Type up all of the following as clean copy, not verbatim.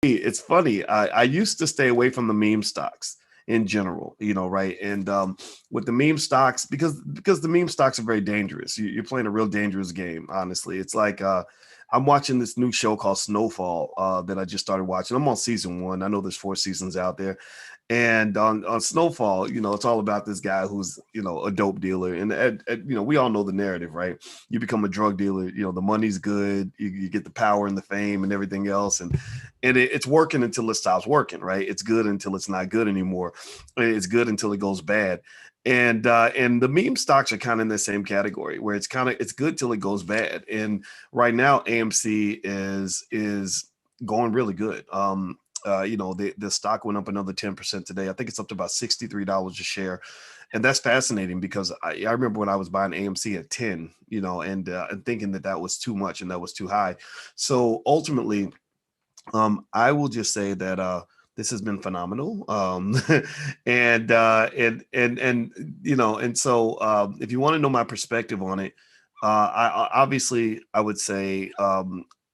It's funny. I used to stay away from the meme stocks in general, right? And with the meme stocks, because the meme stocks are very dangerous. You're playing a real dangerous game, honestly. It's like I'm watching this new show called Snowfall that I just started watching. I'm on season one. I know there's 4 seasons out there. And on Snowfall, it's all about this guy who's, a dope dealer. And we all know the narrative, right? You become a drug dealer, the money's good, you get the power and the fame and everything else. And it's working until it stops working, right? It's good until it's not good anymore. It's good until it goes bad. And the meme stocks are kind of in the same category where it's good till it goes bad. And right now, AMC is going really good. The stock went up another 10% today. I think it's up to about $63 a share. And that's fascinating because I remember when I was buying AMC at 10, and thinking that was too much and that was too high. So ultimately, I will just say that this has been phenomenal. And if you want to know my perspective on it, obviously I would say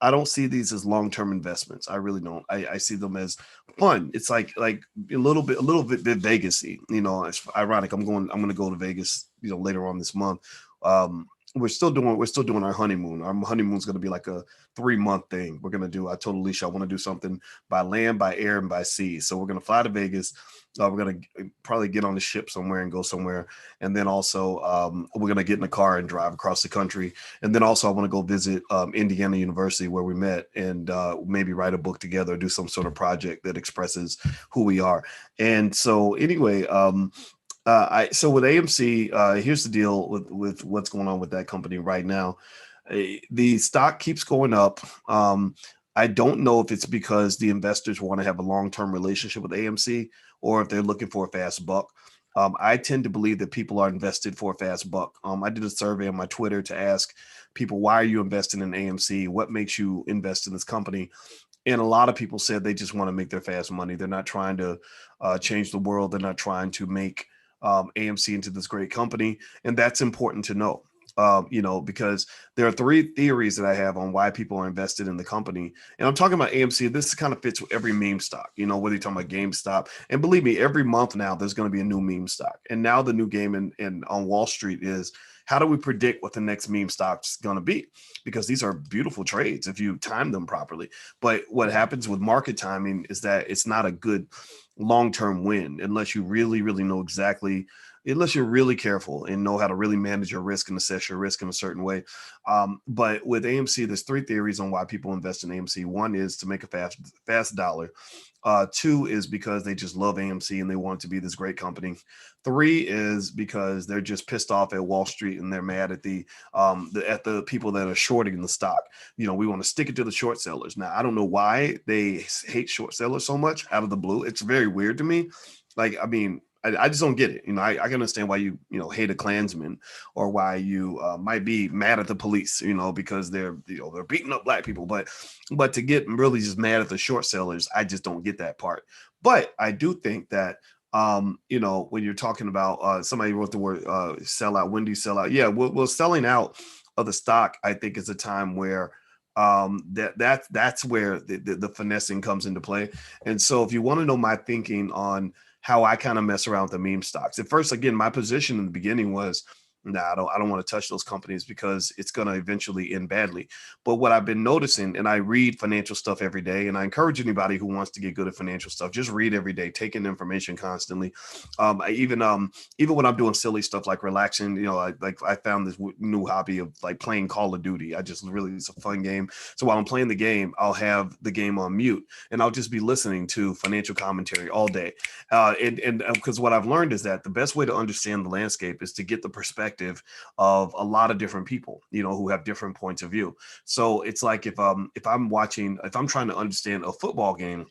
I don't see these as long-term investments. I really don't. I see them as fun. It's like a little bit Vegasy. It's ironic. I'm gonna go to Vegas, later on this month. Um, we're still doing our honeymoon. Our honeymoon's going to be like a 3 month thing. We're going to do. I told Alicia I want to do something by land, by air, and by sea. So we're going to fly to Vegas. We're going to probably get on the ship somewhere and go somewhere, and then also we're going to get in a car and drive across the country. And then also I want to go visit Indiana University where we met, and maybe write a book together, do some sort of project that expresses who we are. And so anyway, so with AMC, here's the deal with what's going on with that company right now. The stock keeps going up. I don't know if it's because the investors want to have a long-term relationship with AMC or if they're looking for a fast buck. I tend to believe that people are invested for a fast buck. I did a survey on my Twitter to ask people, why are you investing in AMC? What makes you invest in this company? And a lot of people said they just want to make their fast money. They're not trying to change the world. They're not trying to make AMC into this great company. And that's important to know. Because there are 3 theories that I have on why people are invested in the company. And I'm talking about AMC. This kind of fits with every meme stock, whether you're talking about GameStop. And believe me, every month now, there's going to be a new meme stock. And now the new game in on Wall Street is, how do we predict what the next meme stock's going to be? Because these are beautiful trades if you time them properly. But what happens with market timing is that it's not a good long-term win unless you really, really know exactly, unless you're really careful and know how to really manage your risk and assess your risk in a certain way. But with AMC, there's 3 theories on why people invest in AMC. One is to make a fast dollar. 2 is because they just love AMC and they want it to be this great company. 3 is because they're just pissed off at Wall Street and they're mad at the people that are shorting the stock. We want to stick it to the short sellers. Now, I don't know why they hate short sellers so much out of the blue. It's very weird to me. Like, I mean, I just don't get it. I can understand why you hate a Klansman, or why you might be mad at the police, because they're beating up black people. But to get really just mad at the short sellers, I just don't get that part. But I do think that when you're talking about somebody wrote the word sellout, Wendy sellout. Yeah, well, selling out of the stock, I think, is a time where that's where the finessing comes into play. And so if you want to know my thinking on how I kind of mess around with the meme stocks. At first, again, my position in the beginning was, nah, I don't want to touch those companies because it's going to eventually end badly. But what I've been noticing, and I read financial stuff every day, and I encourage anybody who wants to get good at financial stuff, just read every day, take in information constantly. Even when I'm doing silly stuff like relaxing, I found this new hobby of like playing Call of Duty. It's a fun game. So while I'm playing the game, I'll have the game on mute and I'll just be listening to financial commentary all day. And because what I've learned is that the best way to understand the landscape is to get the perspective of a lot of different people, who have different points of view. So it's like if I'm trying to understand a football game,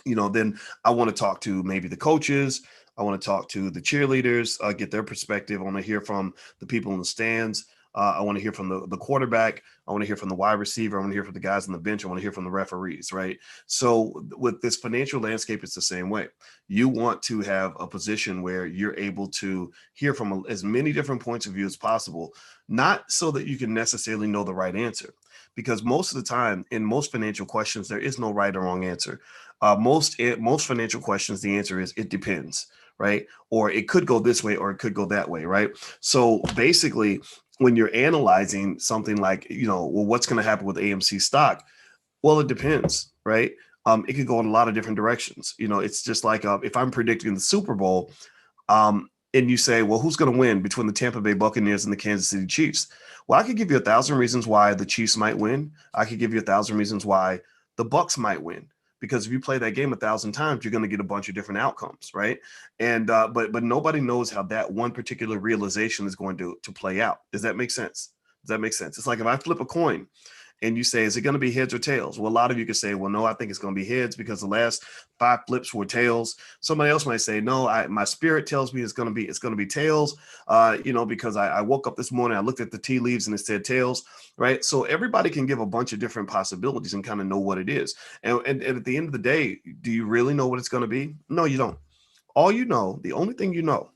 then I want to talk to maybe the coaches. I want to talk to the cheerleaders, get their perspective. I want to hear from the people in the stands. I want to hear from the quarterback. I want to hear from the wide receiver. I want to hear from the guys on the bench. I want to hear from the referees, right? So with this financial landscape, it's the same way. You want to have a position where you're able to hear from as many different points of view as possible, not so that you can necessarily know the right answer. Because most of the time, in most financial questions, there is no right or wrong answer. Most financial questions, the answer is it depends, right? Or it could go this way, or it could go that way, right? So basically, when you're analyzing something like, well, what's going to happen with AMC stock? Well, it depends, right? It could go in a lot of different directions. It's just like if I'm predicting the Super Bowl, and you say, well, who's going to win between the Tampa Bay Buccaneers and the Kansas City Chiefs? Well, I could give you 1,000 reasons why the Chiefs might win. I could give you 1,000 reasons why the Bucks might win. Because if you play that game 1,000 times, you're going to get a bunch of different outcomes, right? And but nobody knows how that one particular realization is going to play out. Does that make sense? Does that make sense? It's like if I flip a coin and you say, is it going to be heads or tails? Well, a lot of you could say, well, no, I think it's going to be heads because the last 5 flips were tails. Somebody else might say, no, my spirit tells me it's going to be tails, because I woke up this morning, I looked at the tea leaves and it said tails, right? So everybody can give a bunch of different possibilities and kind of know what it is. And at the end of the day, do you really know what it's going to be? No, you don't. The only thing you know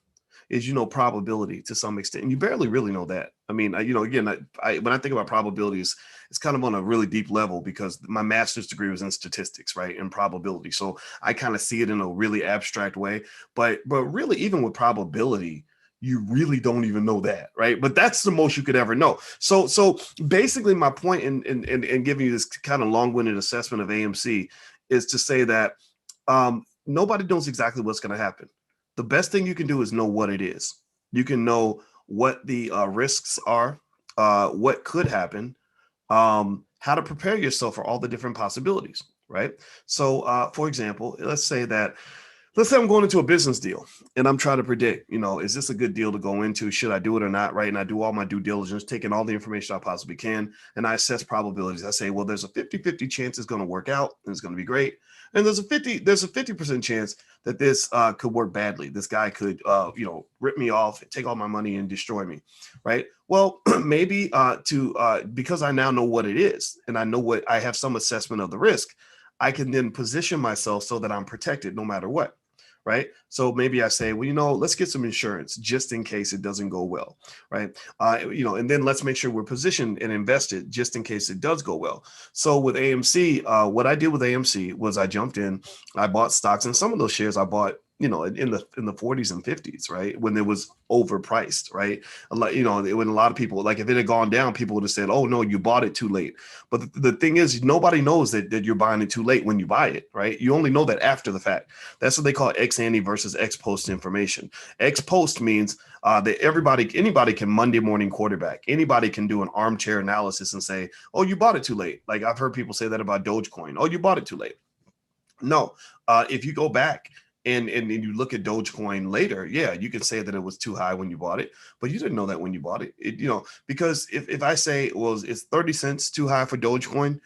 is probability to some extent, and you barely really know that. I mean, again, when I think about probabilities, it's kind of on a really deep level because my master's degree was in statistics, right, and probability. So I kind of see it in a really abstract way. But really, even with probability, you really don't even know that, right? But that's the most you could ever know. So basically, my point in giving you this kind of long-winded assessment of AMC is to say that nobody knows exactly what's going to happen. The best thing you can do is know what it is. You can know what the risks are, what could happen, how to prepare yourself for all the different possibilities, right? So, for example, let's say I'm going into a business deal and I'm trying to predict, is this a good deal to go into? Should I do it or not? Right. And I do all my due diligence, taking all the information I possibly can. And I assess probabilities. I say, well, there's a 50-50 chance it's going to work out and it's going to be great. And there's a 50% chance that this could work badly. This guy could, rip me off, take all my money and destroy me. Right. Well, maybe because I now know what it is and I know what I have some assessment of the risk, I can then position myself so that I'm protected no matter what. Right. So maybe I say, well, let's get some insurance just in case it doesn't go well. Right. And then let's make sure we're positioned and invested just in case it does go well. So with AMC, what I did with AMC was I jumped in, I bought stocks, and some of those shares I bought, in the 40s and 50s, right, when it was overpriced, right? When a lot of people, like if it had gone down, people would have said, oh no, you bought it too late. But the thing is, nobody knows that you're buying it too late when you buy it, right? You only know that after the fact. That's what they call ex ante versus ex post information. Ex post means that anybody can Monday morning quarterback. Anybody can do an armchair analysis and say, oh, you bought it too late. Like I've heard people say that about Dogecoin. Oh, you bought it too late. No, if you go back and you look at Dogecoin later, yeah, you could say that it was too high when you bought it, but you didn't know that when you bought it. Because if I say, well, it's 30 cents too high for Dogecoin,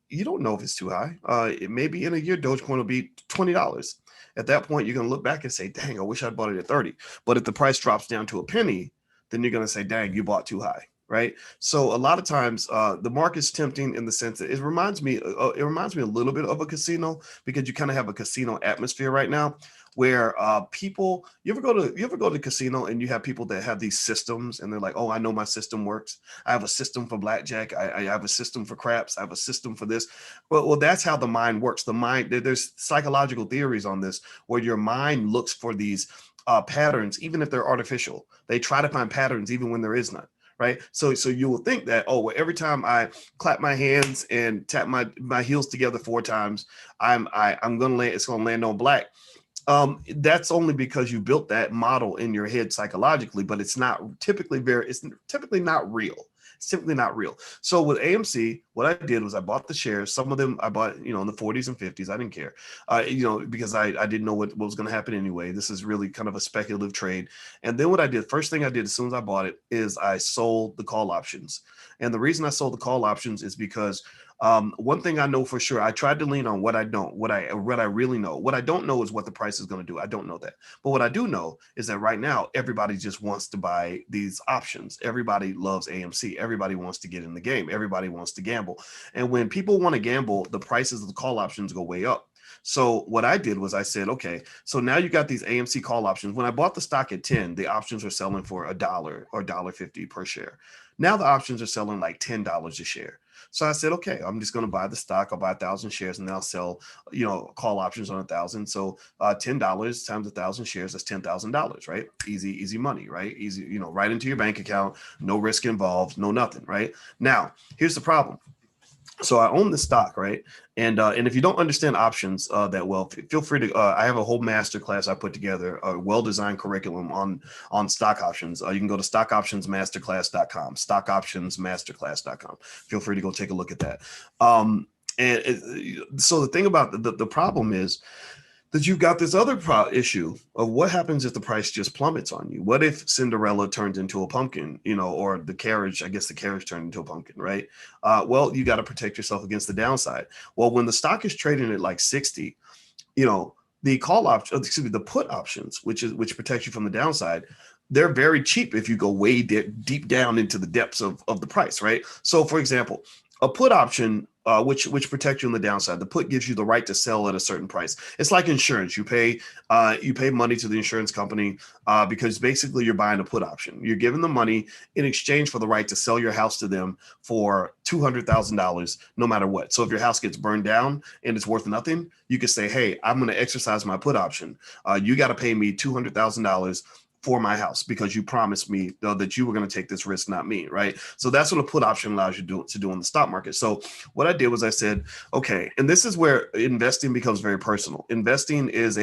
you don't know if it's too high. It maybe in a year, Dogecoin will be $20. At that point, you're going to look back and say, dang, I wish I'd bought it at 30. But if the price drops down to a penny, then you're going to say, dang, you bought too high. Right. So a lot of times the market's tempting in the sense that it reminds me a little bit of a casino, because you kind of have a casino atmosphere right now where people, you ever go to the casino and you have people that have these systems and they're like, oh, I know my system works. I have a system for blackjack. I have a system for craps. I have a system for this. Well, that's how the mind works. There's psychological theories on this where your mind looks for these patterns, even if they're artificial. They try to find patterns even when there is none. Right. So you will think that, oh, well, every time I clap my hands and tap my heels together 4 times, I'm going to land, it's going to land on black. That's only because you built that model in your head psychologically, but it's typically not real. It's typically not real. So with AMC, what I did was I bought the shares. Some of them I bought, in the 40s and 50s. I didn't care, because I didn't know what was going to happen anyway. This is really kind of a speculative trade. And then first thing I did as soon as I bought it is I sold the call options. And the reason I sold the call options is because One thing I know for sure, I tried to lean on what I don't, what I really know. What I don't know is what the price is going to do. I don't know that. But what I do know is that right now, everybody just wants to buy these options. Everybody loves AMC. Everybody wants to get in the game. Everybody wants to gamble. And when people want to gamble, the prices of the call options go way up. So what I did was I said, okay, so now you got these AMC call options. When I bought the stock at 10, the options were selling for $1 or $1.50 per share. Now the options are selling like $10 a share. So I said, okay, I'm just going to buy the stock. I'll buy 1,000 shares and then I'll sell, call options on 1,000. So $10 times 1,000 shares, that's $10,000, right? Easy money, right? Easy, right into your bank account, no risk involved, no nothing, right? Now, here's the problem. So I own the stock, right? And if you don't understand options that well, feel free to. I have a whole master class I put together, a well-designed curriculum on stock options. You can go to stockoptionsmasterclass.com, stockoptionsmasterclass.com. Feel free to go take a look at that. So the thing about the problem is that you've got this other issue of what happens if the price just plummets on you. What if Cinderella turns into a pumpkin, or the carriage turned into a pumpkin, right? Well, you got to protect yourself against the downside. Well, when the stock is trading at like 60, the call option, the put options, which protects you from the downside, they're very cheap if you go way deep down into the depths of the price, right? So for example, a put option, which protects you on the downside. The put gives you the right to sell at a certain price. It's like insurance. You pay money to the insurance company because basically you're buying a put option. You're giving them money in exchange for the right to sell your house to them for $200,000, no matter what. So if your house gets burned down and it's worth nothing, you can say, hey, I'm going to exercise my put option. You got to pay me $200,000 for my house because you promised me that you were going to take this risk, not me, right? So that's what a put option allows you to do in the stock market. So what I did was I said, okay, and this is where investing becomes very personal. Investing is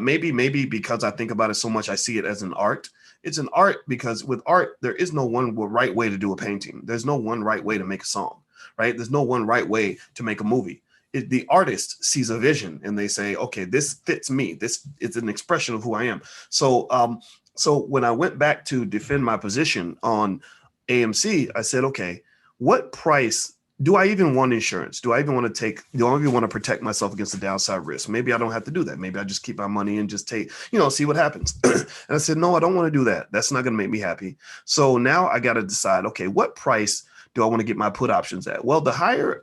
maybe because I think about it so much, I see it as an art. It's an art because with art, there is no one right way to do a painting. There's no one right way to make a song, right? There's no one right way to make a movie. The artist sees a vision and they say, okay, this fits me. This is an expression of who I am. So when I went back to defend my position on AMC, I said, okay, what price do I even want insurance? Do I even want to protect myself against the downside risk? Maybe I don't have to do that. Maybe I just keep my money and just see what happens. And I said, no, I don't want to do that. That's not going to make me happy. So now I got to decide, okay, what price do I want to get my put options at? Well, the higher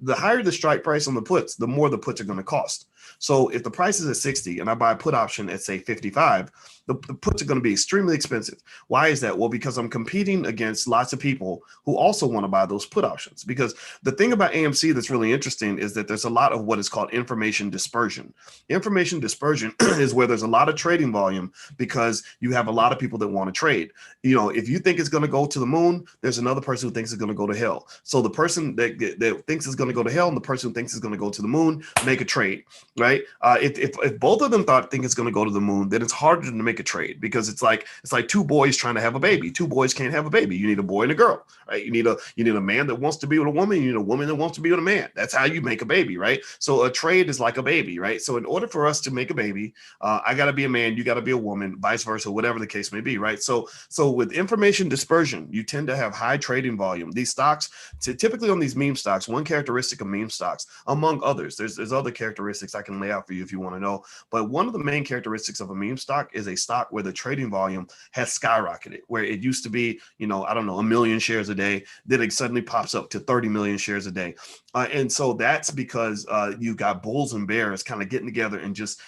the strike price on the puts, the more the puts are going to cost. So if the price is at 60 and I buy a put option at say 55, the puts are going to be extremely expensive. Why is that? Well, because I'm competing against lots of people who also want to buy those put options. Because the thing about AMC that's really interesting is that there's a lot of what is called information dispersion. Information dispersion is where there's a lot of trading volume because you have a lot of people that want to trade. If you think it's going to go to the moon, there's another person who thinks it's going to go to hell. So the person that thinks it's going to go to hell and the person who thinks it's going to go to the moon make a trade, right? If both of them think it's going to go to the moon, then it's harder to make a trade because it's like two boys trying to have a baby. Two boys can't have a baby. You need a boy and a girl, right? You need a man that wants to be with a woman. You need a woman that wants to be with a man. That's how you make a baby, right? So a trade is like a baby, right? So in order for us to make a baby, I got to be a man, you got to be a woman, vice versa, whatever the case may be, right? So with information dispersion, you tend to have high trading volume. These stocks, typically on these meme stocks, one characteristic of meme stocks, among others, there's other characteristics I can lay out for you if you want to know, but one of the main characteristics of a meme stock is a stock where the trading volume has skyrocketed, where it used to be, I don't know, 1 million shares a day, then it suddenly pops up to 30 million shares a day. And so that's because you've got bulls and bears kind of getting together and just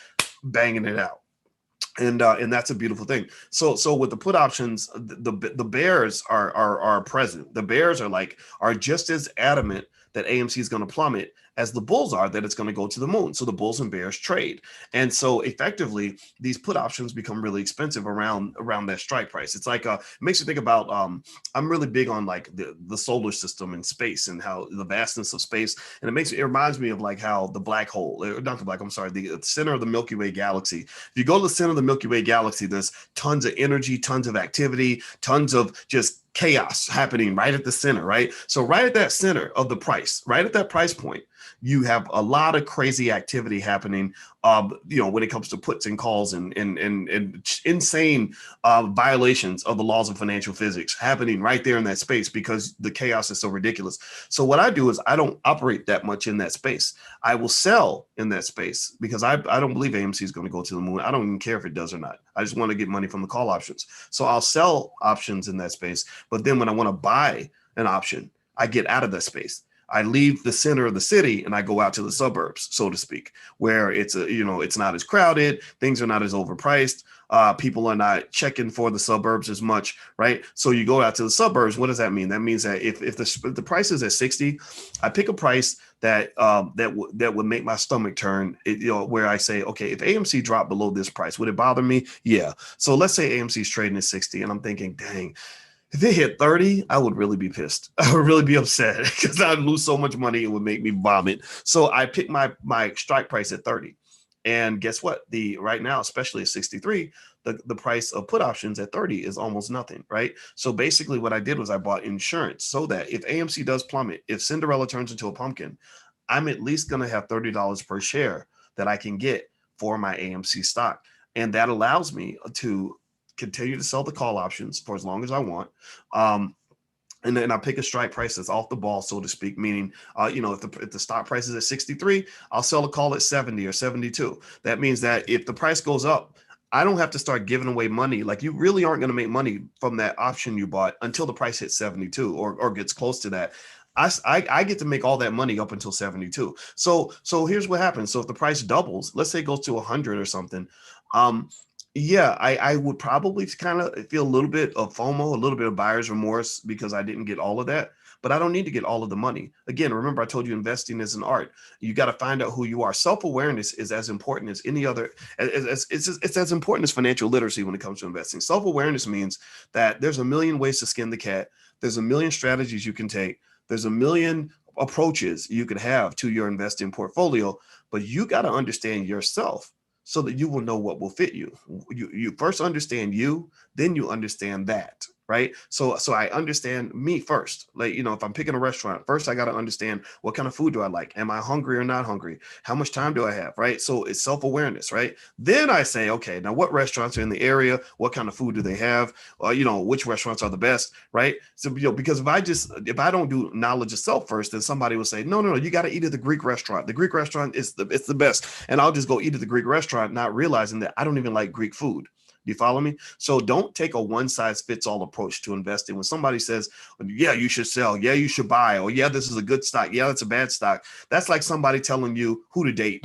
banging it out. And that's a beautiful thing. So with the put options, the bears are present. The bears are just as adamant that AMC is going to plummet as the bulls are that it's going to go to the moon. So the bulls and bears trade. And so effectively, these put options become really expensive around that strike price. It's like, it makes you think about, I'm really big on like the solar system and space and how the vastness of space. And it reminds me of like how the black hole, the center of the Milky Way galaxy. If you go to the center of the Milky Way galaxy, there's tons of energy, tons of activity, tons of just chaos happening right at the center, right? So right at that center of the price, right at that price point, you have a lot of crazy activity happening, when it comes to puts and calls and insane violations of the laws of financial physics happening right there in that space because the chaos is so ridiculous. So what I do is I don't operate that much in that space. I will sell in that space because I don't believe AMC is going to go to the moon. I don't even care if it does or not. I just want to get money from the call options. So I'll sell options in that space. But then when I want to buy an option, I get out of that space. I leave the center of the city and I go out to the suburbs, so to speak, where it's not as crowded, things are not as overpriced, people are not checking for the suburbs as much, right? So you go out to the suburbs. What does that mean? That means that if the price is at 60, I pick a price that would make my stomach turn. Where I say, okay, if AMC dropped below this price, would it bother me? Yeah. So let's say AMC is trading at 60, and I'm thinking, dang. If it hit 30, I would really be pissed. I would really be upset because I'd lose so much money. It would make me vomit. So I picked my strike price at 30. And guess what? Right now, especially at 63, the price of put options at 30 is almost nothing, right? So basically what I did was I bought insurance so that if AMC does plummet, if Cinderella turns into a pumpkin, I'm at least going to have $30 per share that I can get for my AMC stock. And that allows me to continue to sell the call options for as long as I want. And then I pick a strike price that's off the ball, so to speak, meaning, if the stock price is at 63, I'll sell a call at 70 or 72. That means that if the price goes up, I don't have to start giving away money. Like, you really aren't going to make money from that option you bought until the price hits 72 or gets close to that. I get to make all that money up until 72. So here's what happens. So if the price doubles, let's say it goes to 100 or something, I would probably kind of feel a little bit of FOMO, a little bit of buyer's remorse because I didn't get all of that. But I don't need to get all of the money. Again, remember, I told you investing is an art. You got to find out who you are. Self-awareness is as important as any other. It's as important as financial literacy when it comes to investing. Self-awareness means that there's a million ways to skin the cat. There's a million strategies you can take. There's a million approaches you could have to your investing portfolio, but you got to understand yourself so that you will know what will fit you. You first understand you, then you understand that, right? So I understand me first. Like, if I'm picking a restaurant, first I got to understand what kind of food do I like? Am I hungry or not hungry? How much time do I have, right? So it's self-awareness, right? Then I say, okay, now what restaurants are in the area? What kind of food do they have? Which restaurants are the best, right? So, because if I don't do knowledge of self first, then somebody will say, no, you got to eat at the Greek restaurant. The Greek restaurant is the best. And I'll just go eat at the Greek restaurant, not realizing that I don't even like Greek food. Do you follow me? So don't take a one size fits all approach to investing. When somebody says, yeah, you should sell. Yeah, you should buy. Or yeah, this is a good stock. Yeah, that's a bad stock. That's like somebody telling you who to date.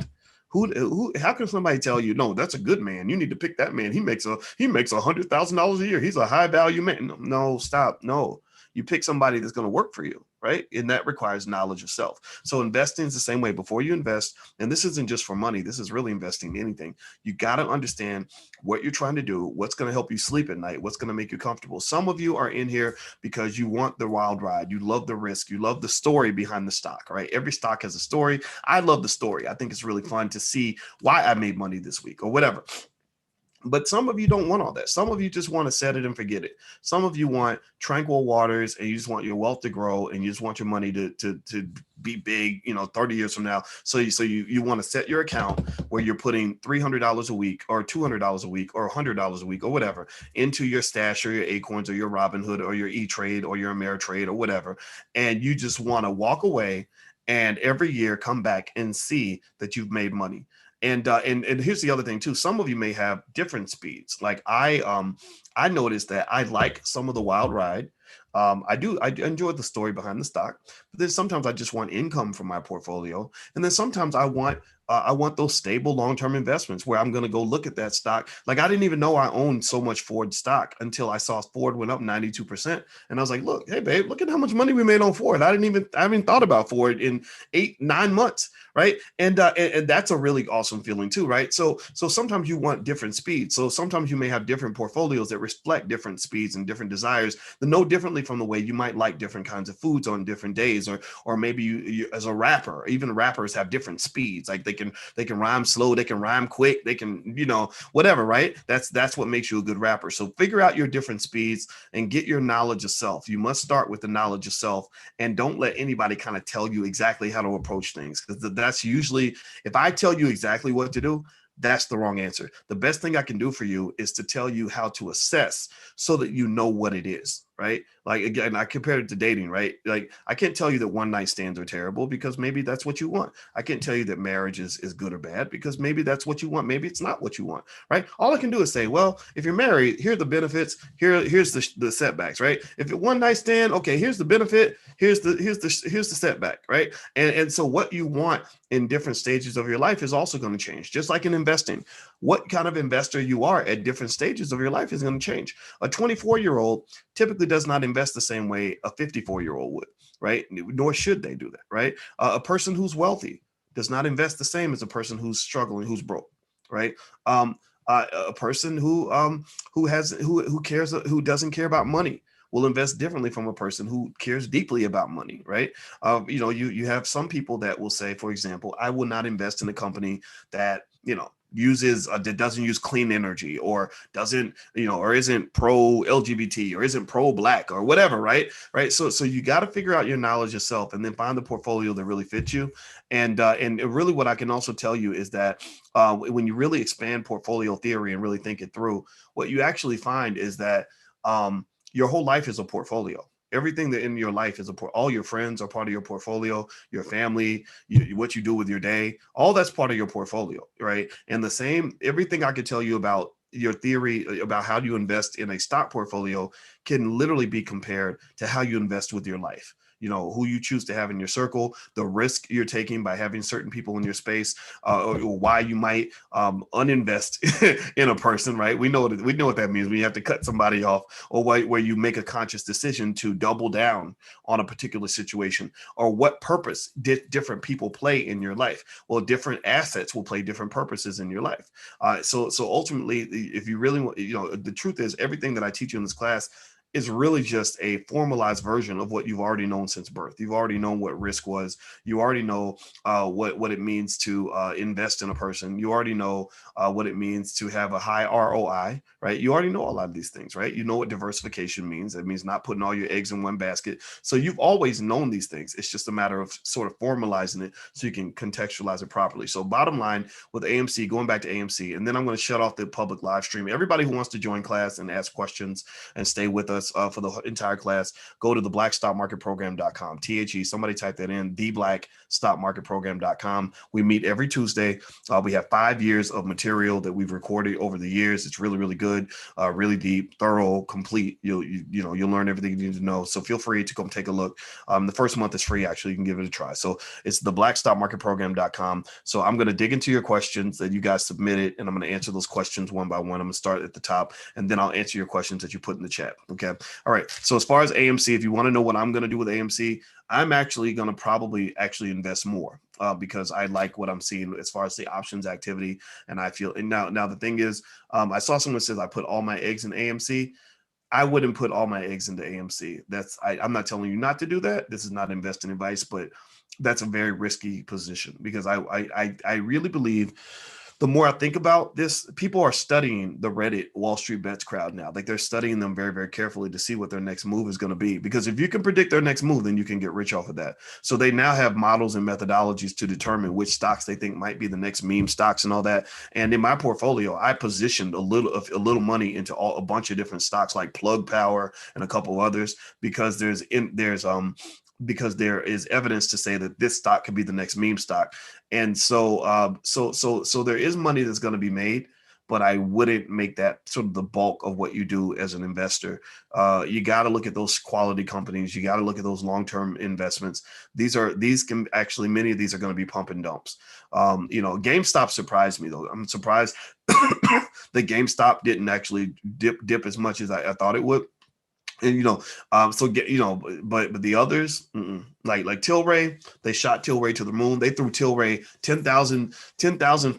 How can somebody tell you, no, that's a good man, you need to pick that man, he makes $100,000 a year, he's a high value man? No, stop. No, you pick somebody that's going to work for you, right? And that requires knowledge of self. So investing is the same way. Before you invest, and this isn't just for money, this is really investing in anything, you got to understand what you're trying to do, what's going to help you sleep at night, what's going to make you comfortable. Some of you are in here because you want the wild ride, you love the risk, you love the story behind the stock, right? Every stock has a story. I love the story. I think it's really fun to see why I made money this week or whatever. But some of you don't want all that. Some of you just want to set it and forget it. Some of you want tranquil waters and you just want your wealth to grow and you just want your money to be big, 30 years from now. So you want to set your account where you're putting $300 a week or $200 a week or $100 a week or whatever into your stash or your Acorns or your Robinhood or your E-Trade or your Ameritrade or whatever. And you just want to walk away and every year come back and see that you've made money. And here's the other thing too. Some of you may have different speeds. Like I noticed that I like some of the wild ride. I enjoy the story behind the stock, but then sometimes I just want income from my portfolio. And then sometimes I want those stable long-term investments where I'm going to go look at that stock. Like I didn't even know I owned so much Ford stock until I saw Ford went up 92%. And I was like, look, hey babe, look at how much money we made on Ford. I haven't thought about Ford in 8-9 months. Right. And that's a really awesome feeling too. Right. So sometimes you want different speeds. So sometimes you may have different portfolios that reflect different speeds and different desires, that no differently from the way you might like different kinds of foods on different days, or maybe you as a rapper, even rappers have different speeds. Like They can rhyme slow, they can rhyme quick, they can, whatever, right? That's what makes you a good rapper. So figure out your different speeds and get your knowledge of self. You must start with the knowledge of self, and don't let anybody kind of tell you exactly how to approach things, because that's usually, if I tell you exactly what to do, that's the wrong answer. The best thing I can do for you is to tell you how to assess so that you know what it is, right? Like, again, I compare it to dating, right? Like, I can't tell you that one night stands are terrible, because maybe that's what you want. I can't tell you that marriage is good or bad, because maybe that's what you want. Maybe it's not what you want, right? All I can do is say, well, if you're married, here are the benefits. Here's the setbacks, right? If it one night stand, okay, here's the benefit. Here's the setback, right? And so what you want in different stages of your life is also going to change, just like in investing. What kind of investor you are at different stages of your life is going to change. A 24-year-old typically does not invest the same way a 54-year-old would, right? Nor should they do that, right? A person who's wealthy does not invest the same as a person who's struggling, who's broke, right? A person who doesn't care about money will invest differently from a person who cares deeply about money, right? You have some people that will say, for example, I will not invest in a company that, that doesn't use clean energy, or doesn't, or isn't pro LGBT, or isn't pro black, or whatever, right? So you got to figure out your knowledge yourself, and then find the portfolio that really fits you. And really, what I can also tell you is that when you really expand portfolio theory and really think it through, what you actually find is that your whole life is a portfolio. Everything that in your life is all your friends are part of your portfolio, your family, what you do with your day, all that's part of your portfolio, right? And the same, everything I could tell you about your theory about how you invest in a stock portfolio can literally be compared to how you invest with your life. Who you choose to have in your circle, the risk you're taking by having certain people in your space, or why you might uninvest in a person, right? We know what that means when you have to cut somebody off, or where you make a conscious decision to double down on a particular situation, or what purpose did different people play in your life. Well, different assets will play different purposes in your life. So ultimately, if you really want, the truth is, everything that I teach you in this class is really just a formalized version of what you've already known since birth. You've already known what risk was. You already know what it means to invest in a person. You already know what it means to have a high ROI, right? You already know a lot of these things, right? You know what diversification means. It means not putting all your eggs in one basket. So you've always known these things. It's just a matter of sort of formalizing it so you can contextualize it properly. So bottom line with AMC, going back to AMC, and then I'm going to shut off the public live stream. Everybody who wants to join class and ask questions and stay with us for the entire class, go to the blackstockmarketprogram.com. Somebody type that in, theblackstockmarketprogram.com. We meet every Tuesday. We have 5 years of material that we've recorded over the years. It's really, really good, really deep, thorough, complete. You'll learn everything you need to know. So feel free to come take a look. The first month is free, actually. You can give it a try. So it's the blackstockmarketprogram.com. So I'm going to dig into your questions that you guys submitted, and I'm going to answer those questions one by one. I'm going to start at the top, and then I'll answer your questions that you put in the chat. Okay. All right. So as far as AMC, if you want to know what I'm going to do with AMC, I'm actually going to probably invest more because I like what I'm seeing as far as the options activity. And I feel, and now the thing is, I saw someone says I put all my eggs in AMC. I wouldn't put all my eggs into AMC. I'm not telling you not to do that. This is not investing advice, but that's a very risky position, because I really believe, the more I think about this, people are studying the Reddit Wall Street Bets crowd now. Like, they're studying them very, very carefully to see what their next move is going to be. Because if you can predict their next move, then you can get rich off of that. So they now have models and methodologies to determine which stocks they think might be the next meme stocks and all that. And in my portfolio, I positioned a little money into a bunch of different stocks like Plug Power and a couple others, because because there is evidence to say that this stock could be the next meme stock. And so there is money that's going to be made, but I wouldn't make that sort of the bulk of what you do as an investor. You got to look at those quality companies. You got to look at those long-term investments. Many of these are going to be pump and dumps. GameStop surprised me, though. I'm surprised that GameStop didn't actually dip as much as I thought it would. And but the others, like Tilray, they shot Tilray to the moon. They threw Tilray 10,000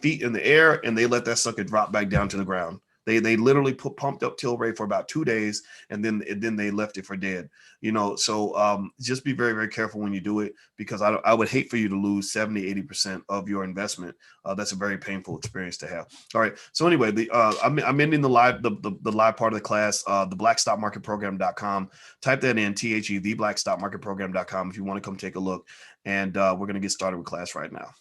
feet in the air, and they let that sucker drop back down to the ground. They literally pumped up Tilray for about 2 days, and then they left it for dead. So just be very, very careful when you do it, because I would hate for you to lose 70, 80% of your investment. That's a very painful experience to have. All right. So anyway, I'm ending the live part of the class, the blackstockmarketprogram.com. Type that in, THE, the blackstockmarketprogram.com, if you want to come take a look. And we're going to get started with class right now.